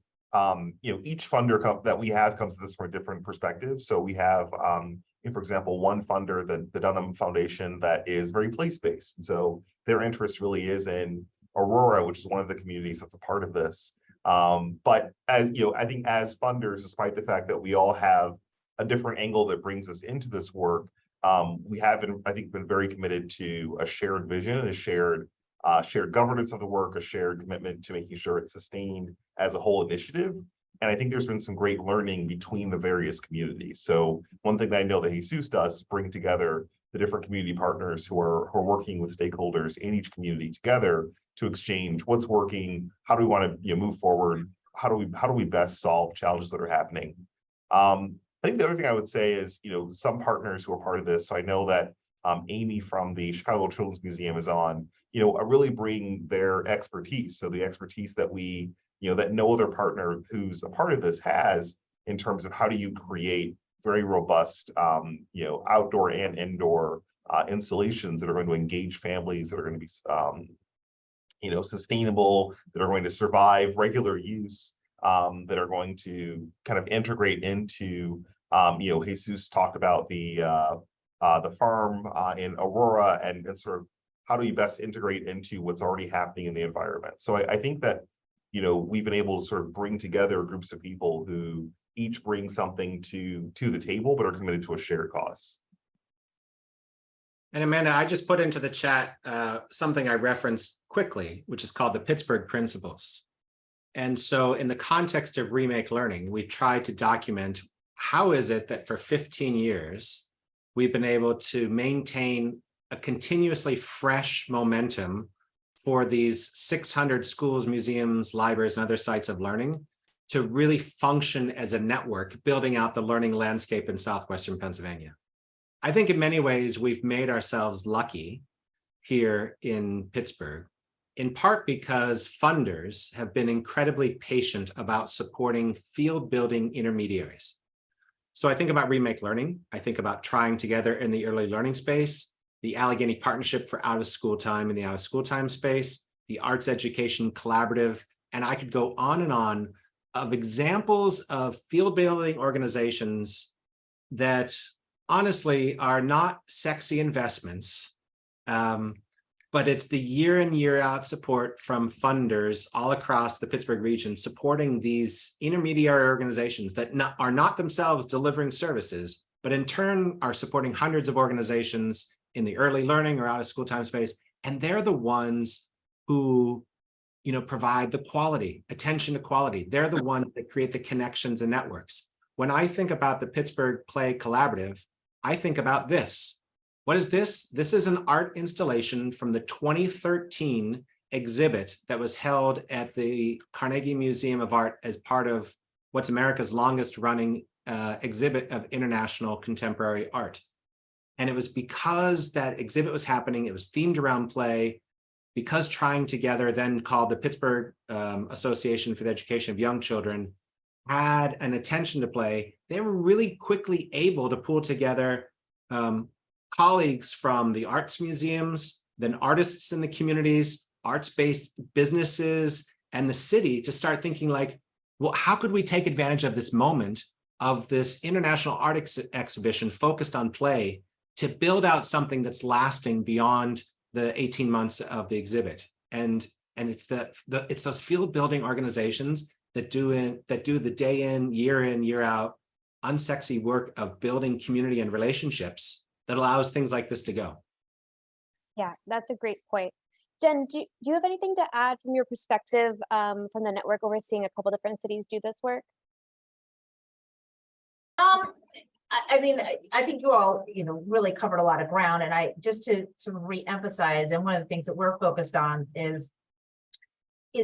each funder that we have comes to this from a different perspective. So we have, for example, one funder, the Dunham Foundation, that is very place-based. And so their interest really is in Aurora, which is one of the communities that's a part of this. But as I think as funders, despite the fact that we all have a different angle that brings us into this work, we have been very committed to a shared vision and a shared governance of the work, a shared commitment to making sure it's sustained as a whole initiative. And I think there's been some great learning between the various communities. So one thing that I know that Jesus does is bring together the different community partners who are working with stakeholders in each community together to exchange what's working, how do we want to move forward, how do we best solve challenges that are happening. I think the other thing I would say is, some partners who are part of this. So I know that Amy from the Chicago Children's Museum is on, really bring their expertise. So the expertise that we, that no other partner who's a part of this has in terms of how do you create very robust, outdoor and indoor installations that are going to engage families, that are going to be, sustainable, that are going to survive regular use, that are going to kind of integrate into, Jesus talked about the farm in Aurora and sort of how do you best integrate into what's already happening in the environment. So I think that, we've been able to sort of bring together groups of people who each bring something to the table, but are committed to a shared cause. And Amanda, I just put into the chat something I referenced quickly, which is called the Pittsburgh Principles. And so in the context of Remake Learning, we've tried to document how is it that for 15 years, we've been able to maintain a continuously fresh momentum for these 600 schools, museums, libraries, and other sites of learning to really function as a network, building out the learning landscape in Southwestern Pennsylvania. I think in many ways, we've made ourselves lucky here in Pittsburgh, in part because funders have been incredibly patient about supporting field building intermediaries. So I think about Remake Learning. I think about Trying Together in the early learning space, the Allegheny Partnership for Out of School Time in the Out of School Time space, the Arts Education Collaborative, and I could go on of examples of field building organizations that honestly are not sexy investments, but it's the year in, year out support from funders all across the Pittsburgh region supporting these intermediary organizations that are not themselves delivering services, but in turn are supporting hundreds of organizations in the early learning or out of school time space. And they're the ones who, provide the quality, attention to quality. They're the ones that create the connections and networks. When I think about the Pittsburgh Play Collaborative, I think about this. What is this? This is an art installation from the 2013 exhibit that was held at the Carnegie Museum of Art as part of what's America's longest running exhibit of international contemporary art. And it was because that exhibit was happening, it was themed around play, because Trying Together, then called the Pittsburgh Association for the Education of Young Children, had an attention to play. They were really quickly able to pull together colleagues from the arts museums, then artists in the communities, arts-based businesses, and the city to start thinking like, well, how could we take advantage of this moment of this international art exhibition focused on play to build out something that's lasting beyond the 18 months of the exhibit? And it's it's those field building organizations that do the day in, year out, unsexy work of building community and relationships that allows things like this to go. Yeah, that's a great point. Jen, do you have anything to add from your perspective from the network overseeing a couple different cities do this work? I think you all, really covered a lot of ground, and I just to sort of re-emphasize, and one of the things that we're focused on is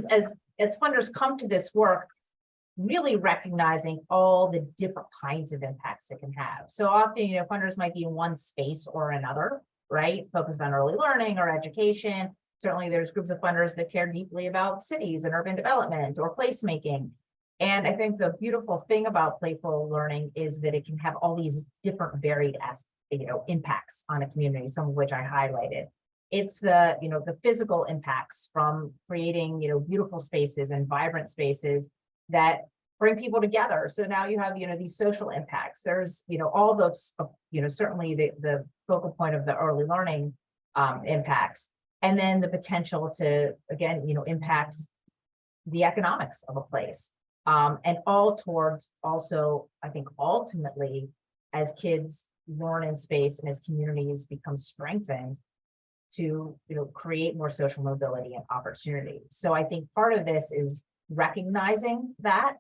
as funders come to this work, really recognizing all the different kinds of impacts it can have. So often, funders might be in one space or another, right? Focused on early learning or education. Certainly there's groups of funders that care deeply about cities and urban development or placemaking. And I think the beautiful thing about playful learning is that it can have all these different varied impacts on a community, some of which I highlighted. It's the, the physical impacts from creating, beautiful spaces and vibrant spaces that bring people together. So now you have, these social impacts. There's, all those, certainly the focal point of the early learning impacts, and then the potential to, again, impact the economics of a place. And all towards also, I think, ultimately, as kids learn in space and as communities become strengthened to, create more social mobility and opportunity. So I think part of this is recognizing that,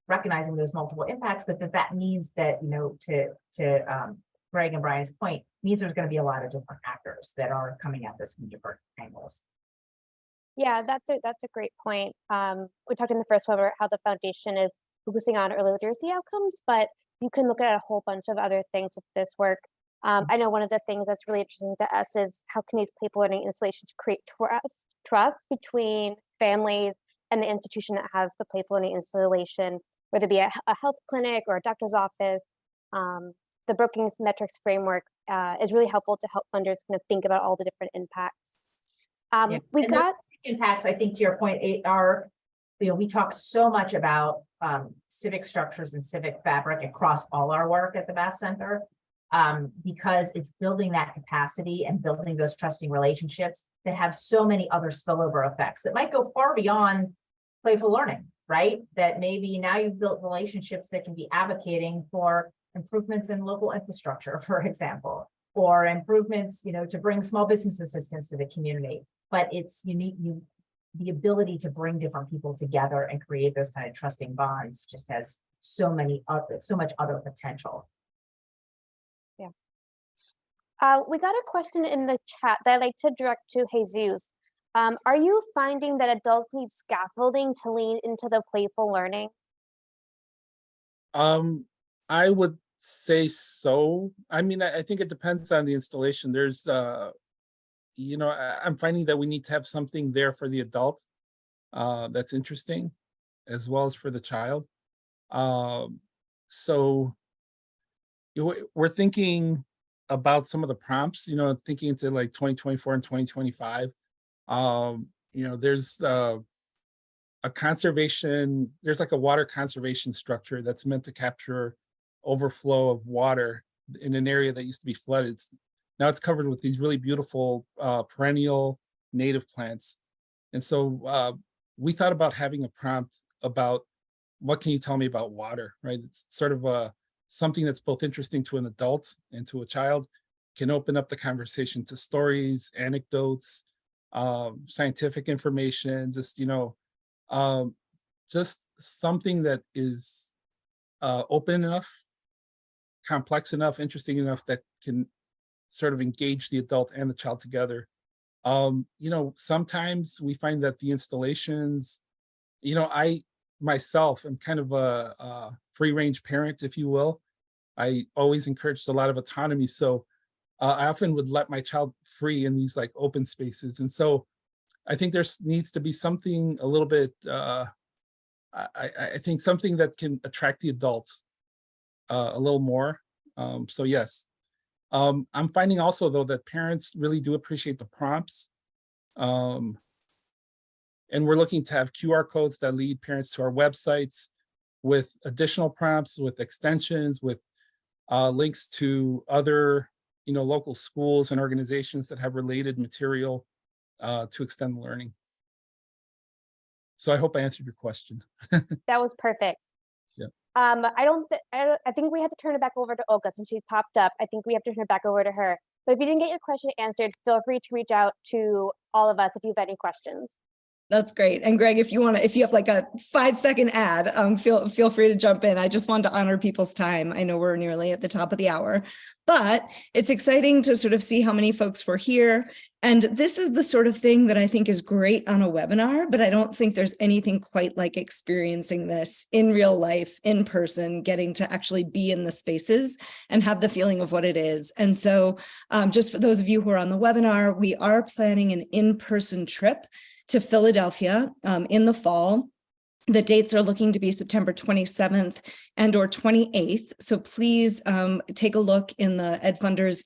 recognizing those multiple impacts, but that means that, to Greg and Brian's point, means there's going to be a lot of different actors that are coming at this from different angles. Yeah, that's a great point. We talked in the first webinar how the foundation is focusing on early literacy outcomes, but you can look at a whole bunch of other things with this work. I know one of the things that's really interesting to us is how can these playful learning installations create trust between families and the institution that has the playful learning installation, whether it be a health clinic or a doctor's office. The Brookings metrics framework is really helpful to help funders kind of think about all the different impacts. We got impacts, I think, to your point, are we talk so much about civic structures and civic fabric across all our work at the Bass Center, because it's building that capacity and building those trusting relationships that have so many other spillover effects that might go far beyond playful learning, right? That maybe now you've built relationships that can be advocating for improvements in local infrastructure, for example, or improvements, to bring small business assistance to the community. But it's the ability to bring different people together and create those kind of trusting bonds just has so much other potential. Yeah. We got a question in the chat that I'd like to direct to Jesus. Are you finding that adults need scaffolding to lean into the playful learning? I would say so. I mean, I think it depends on the installation. There's, I'm finding that we need to have something there for the adult that's interesting, as well as for the child. So we're thinking about some of the prompts, thinking into like 2024 and 2025. There's a conservation, there's like a water conservation structure that's meant to capture overflow of water in an area that used to be flooded. Now it's covered with these really beautiful perennial native plants. And so we thought about having a prompt about what can you tell me about water, right? It's sort of something that's both interesting to an adult and to a child, can open up the conversation to stories, anecdotes, scientific information, just something that is open enough, complex enough, interesting enough that can sort of engage the adult and the child together. Sometimes we find that the installations, I myself am kind of a free range parent, if you will. I always encouraged a lot of autonomy. So I often would let my child free in these like open spaces. And so I think there needs to be something a little bit, I think something that can attract the adults a little more. So yes, I'm finding also though that parents really do appreciate the prompts. And we're looking to have QR codes that lead parents to our websites with additional prompts, with extensions, with links to other, local schools and organizations that have related material to extend the learning. So I hope I answered your question. That was perfect. Yeah. I think we have to turn it back over to Olga since she popped up. I think we have to turn it back over to her. But if you didn't get your question answered, feel free to reach out to all of us if you have any questions. That's great. And Greg, if you have like a 5-second ad, feel free to jump in. I just wanted to honor people's time. I know we're nearly at the top of the hour, but it's exciting to sort of see how many folks were here. And this is the sort of thing that I think is great on a webinar, but I don't think there's anything quite like experiencing this in real life, in person, getting to actually be in the spaces and have the feeling of what it is. And so just for those of you who are on the webinar, we are planning an in-person trip to Philadelphia in the fall. The dates are looking to be September 27th and or 28th. So please take a look in the EdFunders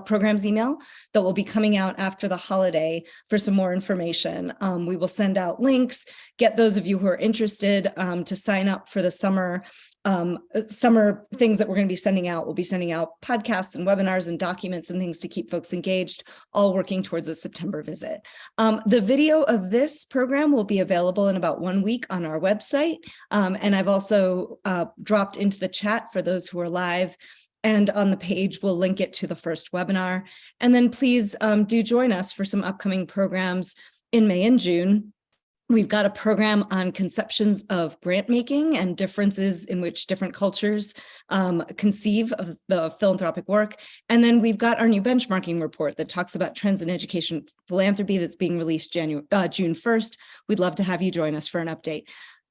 programs email that will be coming out after the holiday for some more information. We will send out links, get those of you who are interested to sign up for the summer things that we're going to be sending out. We'll be sending out podcasts and webinars and documents and things to keep folks engaged, all working towards a September visit. The video of this program will be available in about 1 week on our website. And I've also dropped into the chat for those who are live, and on the page, we'll link it to the first webinar. And then please do join us for some upcoming programs in May and June. We've got a program on conceptions of grant making and differences in which different cultures conceive of the philanthropic work. And then we've got our new benchmarking report that talks about trends in education philanthropy that's being released June 1st. We'd love to have you join us for an update.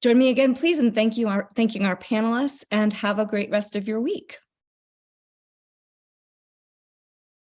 Join me again, please, and thanking our panelists, and have a great rest of your week.